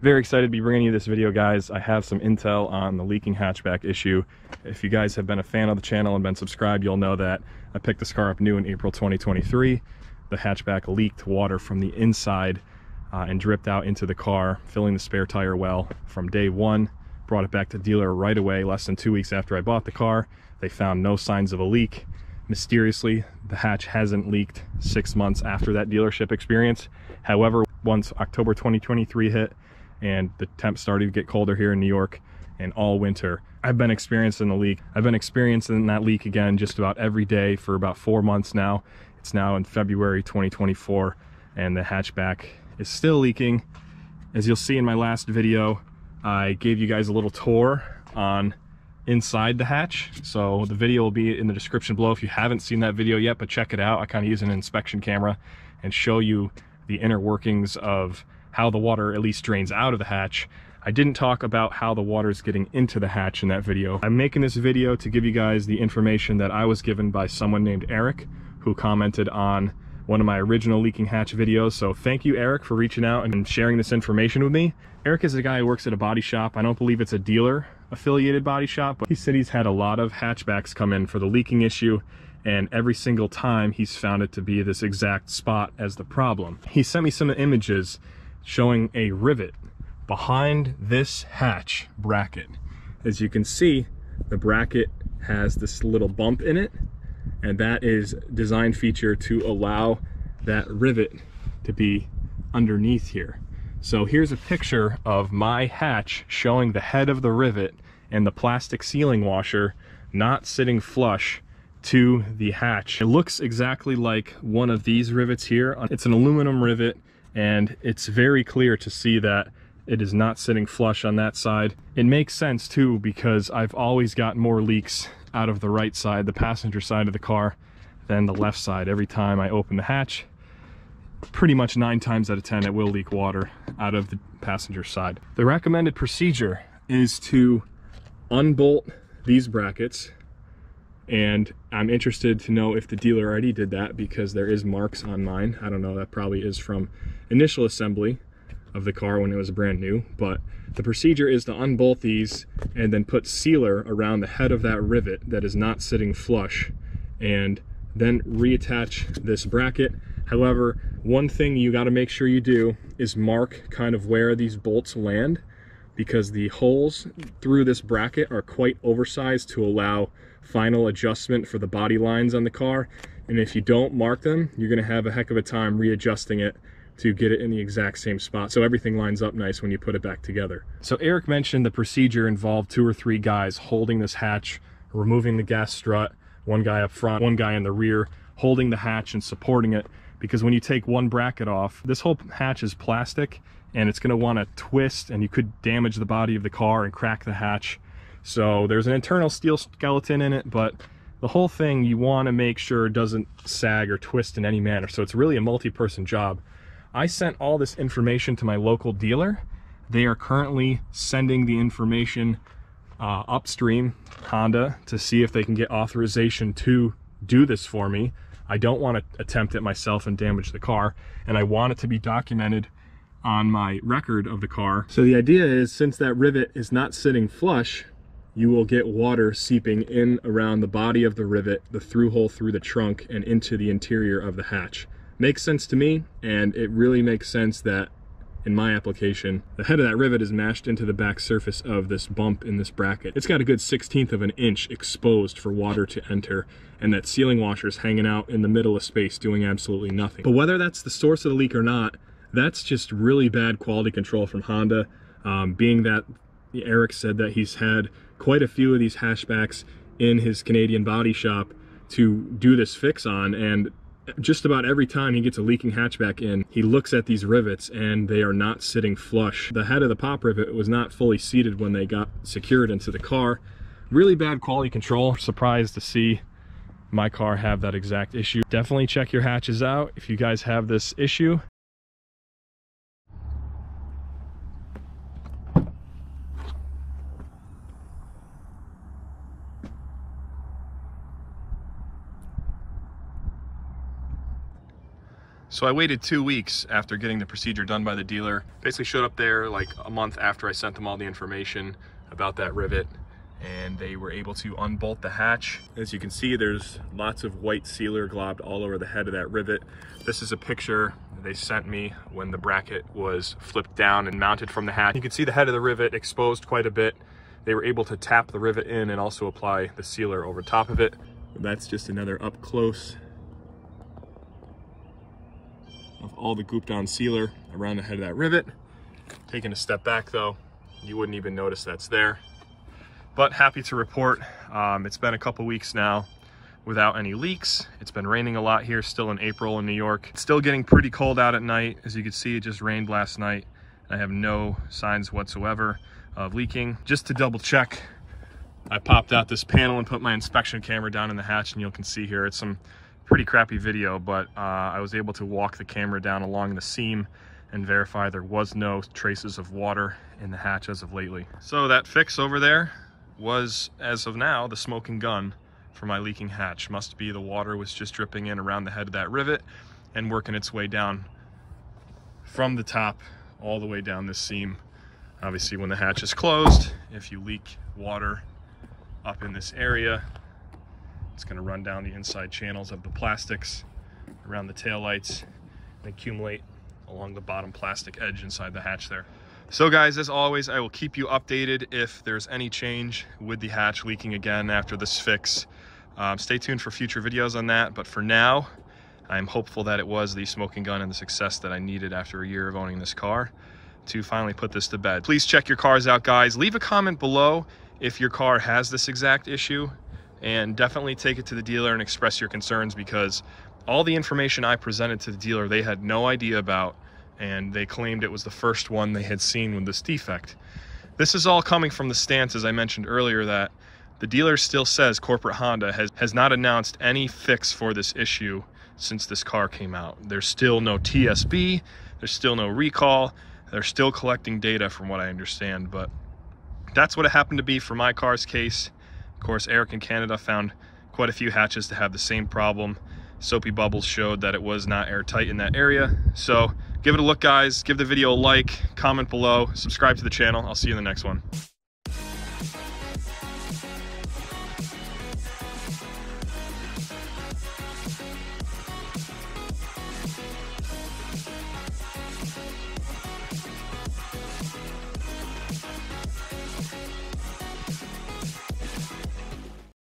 Very excited to be bringing you this video, guys. I have some intel on the leaking hatchback issue. If you guys have been a fan of the channel and been subscribed, you'll know that I picked this car up new in April 2023. The hatchback leaked water from the inside and dripped out into the car, filling the spare tire well from day one. Brought it back to dealer right away, less than 2 weeks after I bought the car. They found no signs of a leak. Mysteriously, the hatch hasn't leaked 6 months after that dealership experience. However, once October 2023 hit and the temps started to get colder here in New York, and all winter, I've been experiencing the leak. I've been experiencing that leak again just about every day for about 4 months now. It's now in February 2024, and the hatchback is still leaking. As you'll see in my last video, I gave you guys a little tour on inside the hatch, so the video will be in the description below if you haven't seen that video yet, but check it out. I kind of use an inspection camera and show you the inner workings of how the water at least drains out of the hatch. I didn't talk about how the water is getting into the hatch in that video. I'm making this video to give you guys the information that I was given by someone named Eric, who commented on one of my original leaking hatch videos. So thank you, Eric, for reaching out and sharing this information with me. Eric is a guy who works at a body shop. I don't believe it's a dealer affiliated body shop, but he said he's had a lot of hatchbacks come in for the leaking issue, and every single time he's found it to be this exact spot as the problem. He sent me some images showing a rivet behind this hatch bracket. As you can see, the bracket has this little bump in it, and that is design feature to allow that rivet to be underneath here. So here's a picture of my hatch showing the head of the rivet and the plastic sealing washer not sitting flush to the hatch. It looks exactly like one of these rivets here. It's an aluminum rivet, and it's very clear to see that it is not sitting flush on that side. It makes sense too, because I've always got more leaks out of the right side, the passenger side of the car, than the left side. Every time I open the hatch, pretty much 9 times out of 10 it will leak water out of the passenger side. The recommended procedure is to unbolt these brackets, and I'm interested to know if the dealer already did that, because there is marks on mine. I don't know, that probably is from initial assembly of the car when it was brand new, but the procedure is to unbolt these and then put sealer around the head of that rivet that is not sitting flush, and then reattach this bracket. However, one thing you got to make sure you do is mark kind of where these bolts land, because the holes through this bracket are quite oversized to allow final adjustment for the body lines on the car, and if you don't mark them, you're going to have a heck of a time readjusting it to get it in the exact same spot, so everything lines up nice when you put it back together. So Eric mentioned the procedure involved 2 or 3 guys holding this hatch, removing the gas strut, one guy up front, one guy in the rear, holding the hatch and supporting it, because when you take one bracket off, this whole hatch is plastic and it's going to want to twist, and you could damage the body of the car and crack the hatch. So there's an internal steel skeleton in it, but the whole thing you want to make sure doesn't sag or twist in any manner. So it's really a multi-person job. I sent all this information to my local dealer. They are currently sending the information upstream, Honda, to see if they can get authorization to do this for me. I don't want to attempt it myself and damage the car, and I want it to be documented on my record of the car. So the idea is, since that rivet is not sitting flush, you will get water seeping in around the body of the rivet, the through hole through the trunk, and into the interior of the hatch. Makes sense to me, and it really makes sense that in my application, the head of that rivet is mashed into the back surface of this bump in this bracket. It's got a good 1/16 of an inch exposed for water to enter, and that sealing washer is hanging out in the middle of space doing absolutely nothing. But whether that's the source of the leak or not, that's just really bad quality control from Honda, being that Eric said that he's had quite a few of these hatchbacks in his Canadian body shop to do this fix on, and just about every time he gets a leaking hatchback in, he looks at these rivets and they are not sitting flush. The head of the pop rivet was not fully seated when they got secured into the car. Really bad quality control. Surprised to see my car have that exact issue. Definitely check your hatches out if you guys have this issue. So I waited 2 weeks after getting the procedure done by the dealer. Basically showed up there like a month after I sent them all the information about that rivet, and they were able to unbolt the hatch. As you can see, there's lots of white sealer globbed all over the head of that rivet. This is a picture they sent me when the bracket was flipped down and mounted from the hatch. You can see the head of the rivet exposed quite a bit. They were able to tap the rivet in and also apply the sealer over top of it. That's just another up close of all the gooped on sealer around the head of that rivet. Taking a step back though, you wouldn't even notice that's there. But happy to report, it's been a couple weeks now without any leaks. It's been raining a lot here still in April in New York. It's still getting pretty cold out at night. As you can see, it just rained last night. I have no signs whatsoever of leaking. Just to double check, I popped out this panel and put my inspection camera down in the hatch, and you can see here, it's some pretty crappy video, but I was able to walk the camera down along the seam and verify there was no traces of water in the hatch as of lately. So that fix over there was, as of now, the smoking gun for my leaking hatch. Must be the water was just dripping in around the head of that rivet and working its way down from the top all the way down this seam. Obviously, when the hatch is closed, if you leak water up in this area, it's going to run down the inside channels of the plastics around the taillights and accumulate along the bottom plastic edge inside the hatch there. So guys, as always, I will keep you updated if there's any change with the hatch leaking again after this fix. Stay tuned for future videos on that, but for now, I'm hopeful that it was the smoking gun and the success that I needed after a year of owning this car to finally put this to bed. Please check your cars out, guys. Leave a comment below if your car has this exact issue, and definitely take it to the dealer and express your concerns, because all the information I presented to the dealer, they had no idea about, and they claimed it was the first one they had seen with this defect. This is all coming from the stance, as I mentioned earlier, that the dealer still says corporate Honda has not announced any fix for this issue since this car came out. There's still no TSB, there's still no recall, they're still collecting data from what I understand, but that's what it happened to be for my car's case. Of course, Eric in Canada found quite a few hatches to have the same problem. Soapy bubbles showed that it was not airtight in that area. So give it a look, guys. Give the video a like, comment below, subscribe to the channel. I'll see you in the next one.